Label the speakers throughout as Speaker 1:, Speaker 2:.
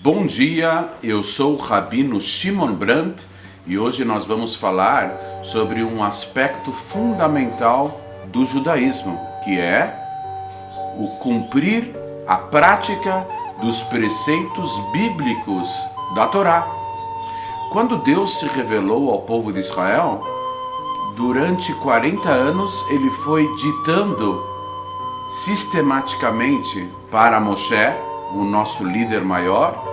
Speaker 1: Bom dia, eu sou o Rabino Shimon Brandt e hoje nós vamos falar sobre um aspecto fundamental do judaísmo, que é o cumprir a prática dos preceitos bíblicos da Torá. Quando Deus se revelou ao povo de Israel, durante 40 anos ele foi ditando sistematicamente para Moshe, o nosso líder maior,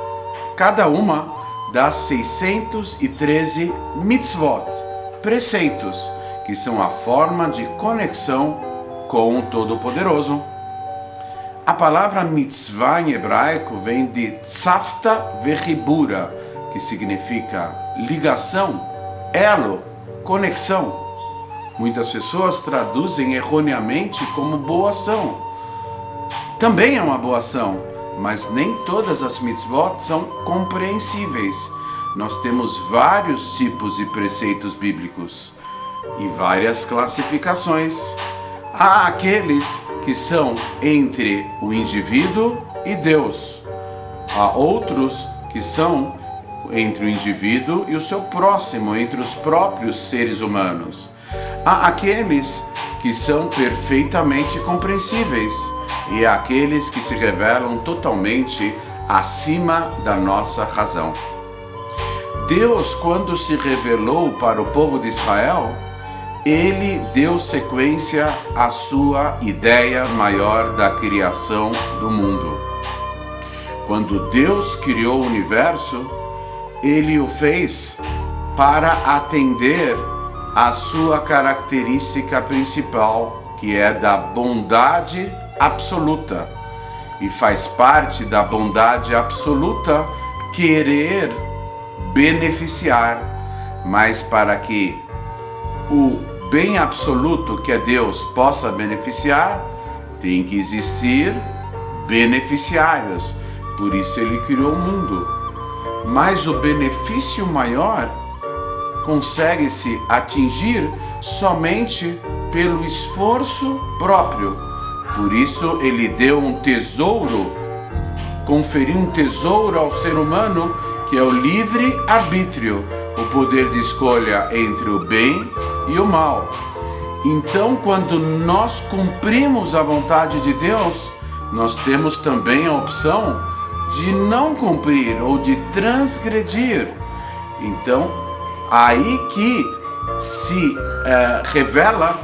Speaker 1: cada uma das 613 mitzvot, preceitos, que são a forma de conexão com o Todo-Poderoso. A palavra mitzvah em hebraico vem de tzavta vechibura, que significa ligação, elo, conexão. Muitas pessoas traduzem erroneamente como boa ação. Também é uma boa ação, mas nem todas as mitzvot são compreensíveis. Nós temos vários tipos de preceitos bíblicos e várias classificações. Há aqueles que são entre o indivíduo e Deus. Há outros que são entre o indivíduo e o seu próximo, entre os próprios seres humanos. Há aqueles que são perfeitamente compreensíveis e há aqueles que se revelam totalmente acima da nossa razão. Deus, quando se revelou para o povo de Israel, ele deu sequência à sua ideia maior da criação do mundo. Quando Deus criou o universo, ele o fez para atender à sua característica principal, que é da bondade absoluta. E faz parte da bondade absoluta querer beneficiar, mas para que o bem absoluto, que é Deus, possa beneficiar, tem que existir beneficiários. Por isso ele criou o mundo. Mas o benefício maior consegue-se atingir somente pelo esforço próprio. Por isso ele deu um tesouro, conferiu um tesouro ao ser humano, que é o livre-arbítrio, o poder de escolha entre o bem e o mal. Então, quando nós cumprimos a vontade de Deus, nós temos também a opção de não cumprir ou de transgredir. Então, aí que se revela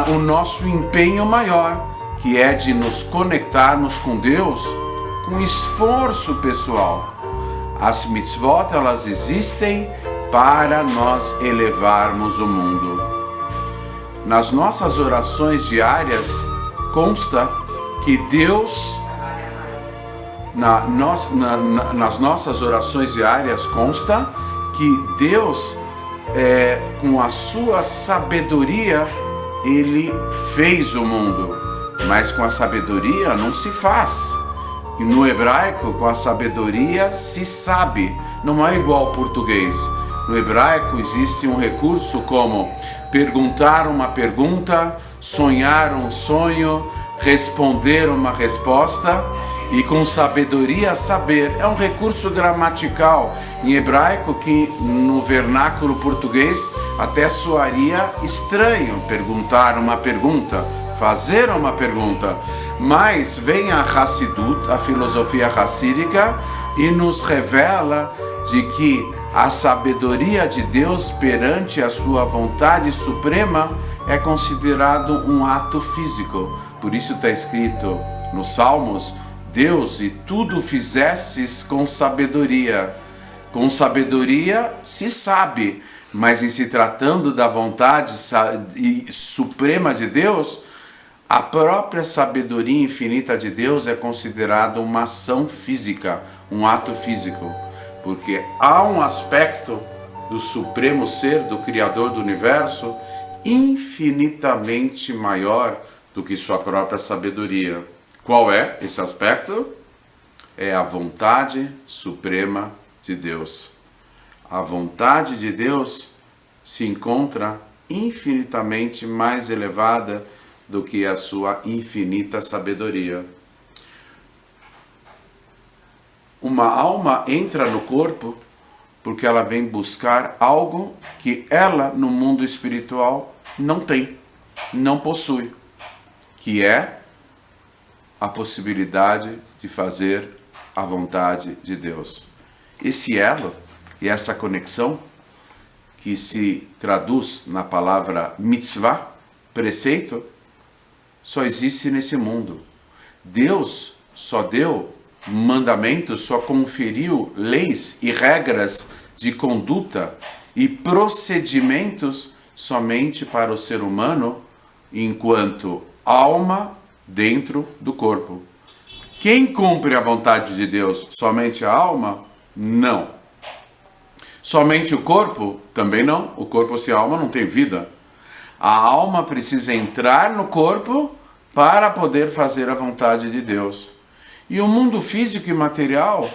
Speaker 1: o nosso empenho maior, que é de nos conectarmos com Deus com esforço pessoal. As mitzvot, elas existem para nós elevarmos o mundo. Nas nossas orações diárias consta que Deus, nas nossas orações diárias consta que Deus, com a sua sabedoria, ele fez o mundo. Mas com a sabedoria não se faz. E no hebraico, com a sabedoria se sabe. Não é igual ao português. No hebraico existe um recurso como perguntar uma pergunta, sonhar um sonho, responder uma resposta e com sabedoria saber. É um recurso gramatical em hebraico que no vernáculo português até soaria estranho perguntar uma pergunta, fazer uma pergunta, Mas vem a Hassidut, a filosofia hassídica, e nos revela de que a sabedoria de Deus perante a sua vontade suprema é considerado um ato físico. Por isso está escrito nos Salmos: Deus, e tudo fizesses com sabedoria. Com sabedoria se sabe, mas em se tratando da vontade suprema de Deus, a própria sabedoria infinita de Deus é considerada uma ação física, um ato físico. Porque há um aspecto do supremo ser, do Criador do Universo, infinitamente maior do que sua própria sabedoria. Qual é esse aspecto? É a vontade suprema de Deus. A vontade de Deus se encontra infinitamente mais elevada do que a sua infinita sabedoria. Uma alma entra no corpo porque ela vem buscar algo que ela, no mundo espiritual, não tem, não possui, que é a possibilidade de fazer a vontade de Deus. Esse elo e essa conexão, que se traduz na palavra mitzvah, preceito, só existe nesse mundo. Deus só deu mandamentos, só conferiu leis e regras de conduta e procedimentos somente para o ser humano, enquanto alma dentro do corpo. Quem cumpre a vontade de Deus? Somente a alma? Não. Somente o corpo? Também não. O corpo sem alma não tem vida. A alma precisa entrar no corpo para poder fazer a vontade de Deus. E o mundo físico e material,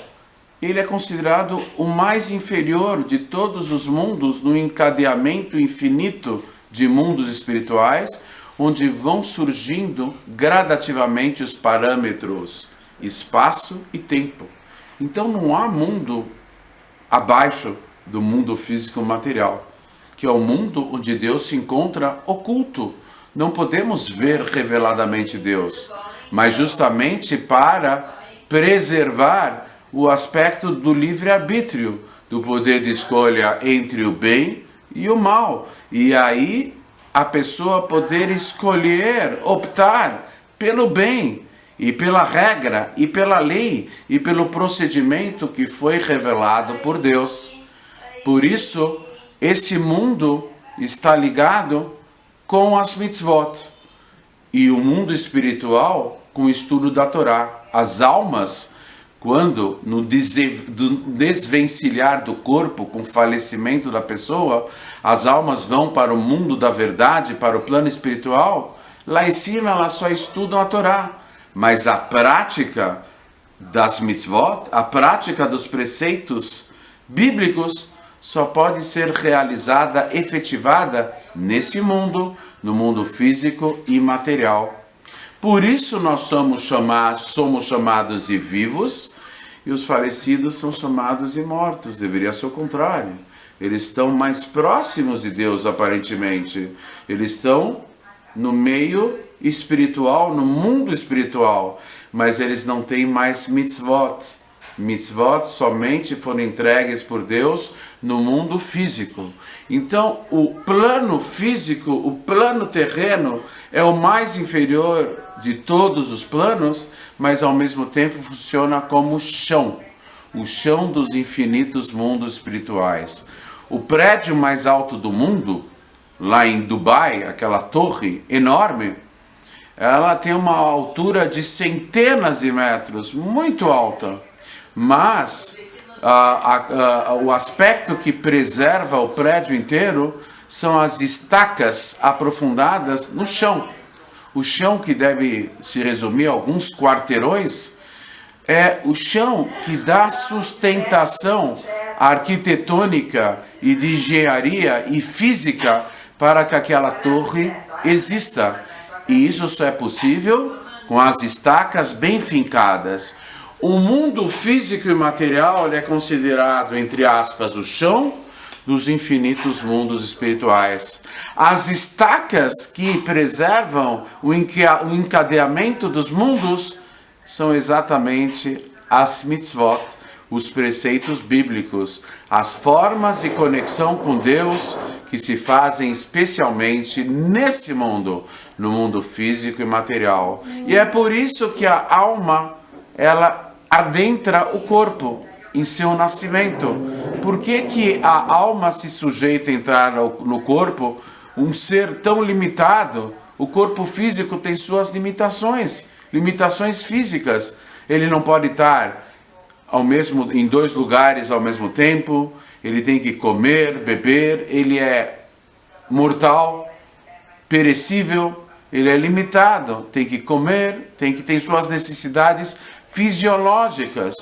Speaker 1: ele é considerado o mais inferior de todos os mundos no encadeamento infinito de mundos espirituais, onde vão surgindo gradativamente os parâmetros espaço e tempo. Então não há mundo abaixo do mundo físico material, que é o mundo onde Deus se encontra oculto. Não podemos ver reveladamente Deus, mas justamente para preservar o aspecto do livre-arbítrio, do poder de escolha entre o bem e o mal. E aí a pessoa poder escolher, optar pelo bem, e pela regra, e pela lei, e pelo procedimento que foi revelado por Deus. Por isso, esse mundo está ligado com as mitzvot, e o mundo espiritual com o estudo da Torá. As almas, quando no desvencilhar do corpo, com o falecimento da pessoa, as almas vão para o mundo da verdade, para o plano espiritual. Lá em cima elas só estudam a Torá, mas a prática das mitzvot, a prática dos preceitos bíblicos, só pode ser realizada, efetivada nesse mundo, no mundo físico e material. Por isso nós somos chamados de vivos, e os falecidos são chamados de mortos. Deveria ser o contrário. Eles estão mais próximos de Deus, aparentemente. Eles estão no meio espiritual, no mundo espiritual, mas eles não têm mais mitzvot. Mitzvot somente foram entregues por Deus no mundo físico. Então, o plano físico, o plano terreno, é o mais inferior de todos os planos, mas ao mesmo tempo funciona como o chão dos infinitos mundos espirituais. O prédio mais alto do mundo, lá em Dubai, aquela torre enorme, ela tem uma altura de centenas de metros, muito alta. Mas o aspecto que preserva o prédio inteiro são as estacas aprofundadas no chão. O chão, que deve se resumir a alguns quarteirões, é o chão que dá sustentação arquitetônica e de engenharia e física para que aquela torre exista. E isso só é possível com as estacas bem fincadas. O mundo físico e material é considerado, entre aspas, o chão, dos infinitos mundos espirituais. As estacas que preservam o encadeamento dos mundos são exatamente as mitzvot, os preceitos bíblicos, as formas de conexão com Deus que se fazem especialmente nesse mundo, no mundo físico e material. E é por isso que a alma, ela adentra o corpo em seu nascimento. Por que a alma se sujeita a entrar no corpo? Um ser tão limitado, o corpo físico tem suas limitações físicas. Ele não pode estar em dois lugares ao mesmo tempo, ele tem que comer, beber, ele é mortal, perecível, ele é limitado, tem que comer, tem que ter suas necessidades fisiológicas.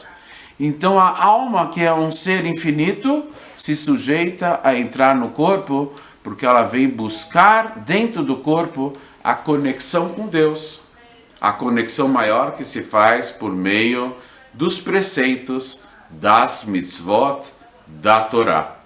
Speaker 1: Então a alma, que é um ser infinito, se sujeita a entrar no corpo, porque ela vem buscar dentro do corpo a conexão com Deus, a conexão maior que se faz por meio dos preceitos das mitzvot da Torá.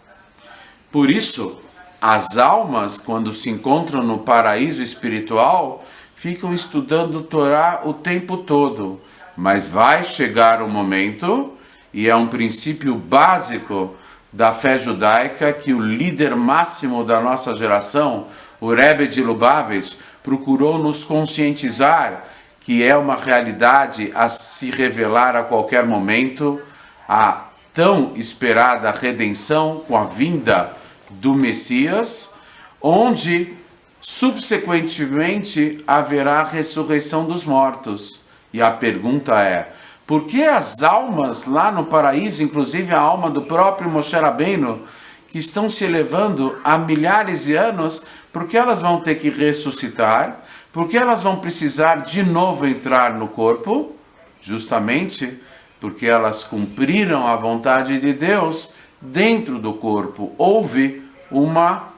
Speaker 1: Por isso, as almas, quando se encontram no paraíso espiritual, ficam estudando Torá o tempo todo, mas vai chegar um momento, e é um princípio básico da fé judaica, que o líder máximo da nossa geração, o Rebbe de Lubavitch, procurou nos conscientizar que é uma realidade a se revelar a qualquer momento, a tão esperada redenção com a vinda do Messias, onde subsequentemente haverá a ressurreição dos mortos. E a pergunta é: por que as almas lá no paraíso, inclusive a alma do próprio Moshe Rabbeinu, que estão se elevando há milhares de anos, por que elas vão ter que ressuscitar? Por que elas vão precisar de novo entrar no corpo? Justamente porque elas cumpriram a vontade de Deus dentro do corpo. Houve uma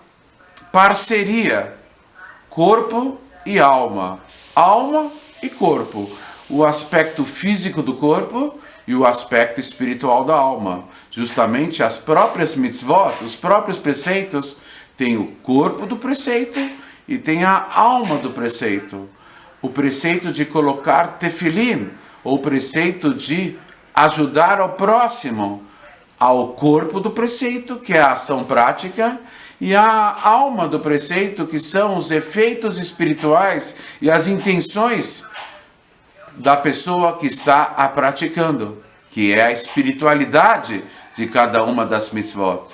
Speaker 1: parceria, corpo e alma e corpo. O aspecto físico do corpo e o aspecto espiritual da alma. Justamente as próprias mitzvot, os próprios preceitos, têm o corpo do preceito e tem a alma do preceito. O preceito de colocar tefilim, ou o preceito de ajudar ao próximo, ao corpo do preceito, que é a ação prática, e a alma do preceito, que são os efeitos espirituais e as intenções da pessoa que está a praticando, que é a espiritualidade de cada uma das mitzvot.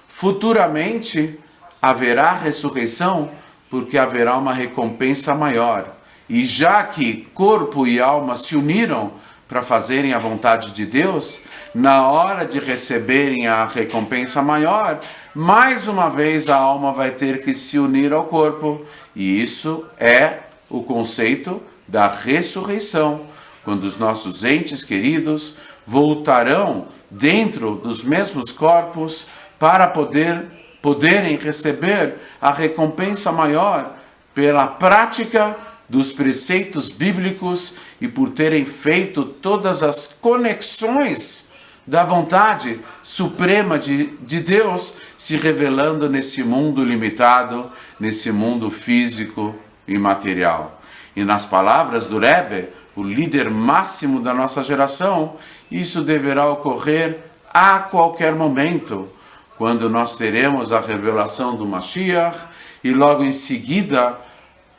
Speaker 1: Futuramente haverá ressurreição, porque haverá uma recompensa maior. E já que corpo e alma se uniram para fazerem a vontade de Deus, na hora de receberem a recompensa maior, mais uma vez a alma vai ter que se unir ao corpo. E isso é o conceito da ressurreição, quando os nossos entes queridos voltarão dentro dos mesmos corpos para poderem receber a recompensa maior pela prática dos preceitos bíblicos e por terem feito todas as conexões da vontade suprema de Deus se revelando nesse mundo limitado, nesse mundo físico e material. E nas palavras do Rebbe, o líder máximo da nossa geração, isso deverá ocorrer a qualquer momento, quando nós teremos a revelação do Mashiach e logo em seguida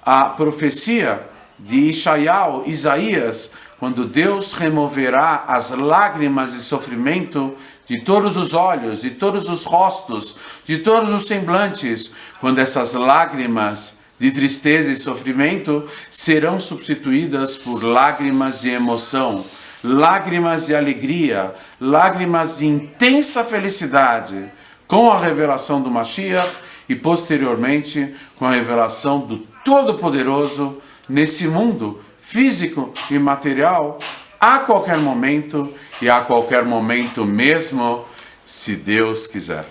Speaker 1: a profecia de Isaías, quando Deus removerá as lágrimas e sofrimento de todos os olhos, de todos os rostos, de todos os semblantes, quando essas lágrimas de tristeza e sofrimento serão substituídas por lágrimas de emoção, lágrimas de alegria, lágrimas de intensa felicidade, com a revelação do Mashiach e posteriormente com a revelação do Todo-Poderoso nesse mundo físico e material, a qualquer momento e a qualquer momento mesmo, se Deus quiser.